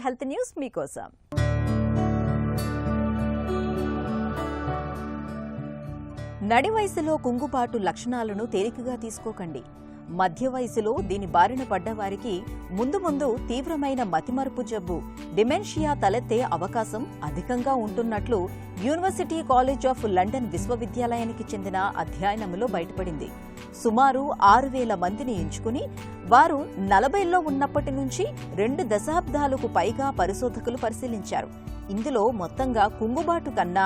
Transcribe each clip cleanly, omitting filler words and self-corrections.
Health news మీకోసం. నడి వయసులో కుంగుబాటు లక్షణాలను తేలికగా తీసుకోకండి. మధ్య వయసులో దీని బారిన పడ్డవారికి ముందు తీవ్రమైన మతిమరుపు జబ్బు డిమెన్షియా తలెత్తే అవకాశం అధికంగా ఉంటున్నట్లు యూనివర్సిటీ కాలేజ్ ఆఫ్ లండన్ విశ్వవిద్యాలయానికి చెందిన అధ్యయనంలో బయటపడింది. సుమారు 6,000 మందిని ఎంచుకుని వారు 40లో ఉన్నప్పటి నుంచి 2 దశాబ్దాలకు పైగా పరిశోధకులు పరిశీలించారు. ఇందులో మొత్తంగా కుంగుబాటు కన్నా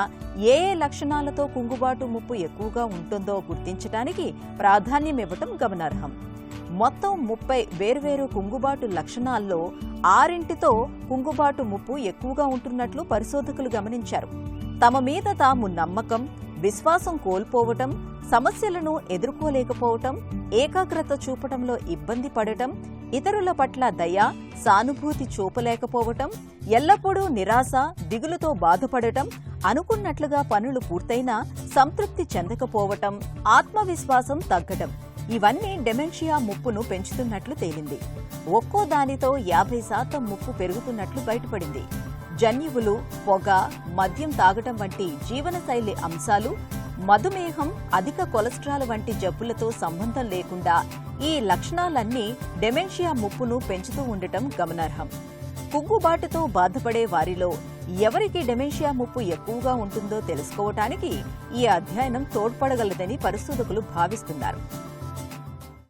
ఏ లక్షణాలతో కుంగుబాటు ముప్పు ఎక్కువగా ఉంటుందో గుర్తించడానికి ప్రాధాన్యమివ్వటం గమనార్హం. మొత్తం 30 వేర్వేరు కుంగుబాటు లక్షణాల్లో 6తో కుంగుబాటు ముప్పు ఎక్కువగా ఉంటున్నట్లు పరిశోధకులు గమనించారు. తమ మీద తాము నమ్మకం, విశ్వాసం కోల్పోవటం, సమస్యలను ఎదుర్కోలేకపోవటం, ఏకాగ్రత చూపటంలో ఇబ్బంది పడటం, ఇతరుల పట్ల దయ, సానుభూతి చూపలేకపోవటం, ఎల్లప్పుడూ నిరాశ, దిగులుతో బాధపడటం, అనుకున్నట్లుగా పనులు పూర్తయినా సంతృప్తి చెందకపోవటం, ఆత్మవిశ్వాసం తగ్గటం ఇవన్నీ డెమెన్షియా ముప్పును పెంచుతున్నట్లు తేలింది. ఒక్కో దానితో 50% ముప్పు పెరుగుతున్నట్లు బయటపడింది. జన్యువులు, పొగ, మద్యం తాగటం వంటి జీవనశైలి అంశాలు, మధుమేహం, అధిక కొలెస్ట్రాల్ వంటి జబ్బులతో సంబంధం లేకుండా ఈ లక్షణాలన్నీ డెమెన్షియా ముప్పును పెంచుతూ ఉండటం గమనార్హం. కుంగుబాటుతో బాధపడే వారిలో ఎవరికి డెమెన్షియా ముప్పు ఎక్కువగా ఉంటుందో తెలుసుకోవటానికి ఈ అధ్యయనం తోడ్పడగలదని పరిశోధకులు భావిస్తున్నారు.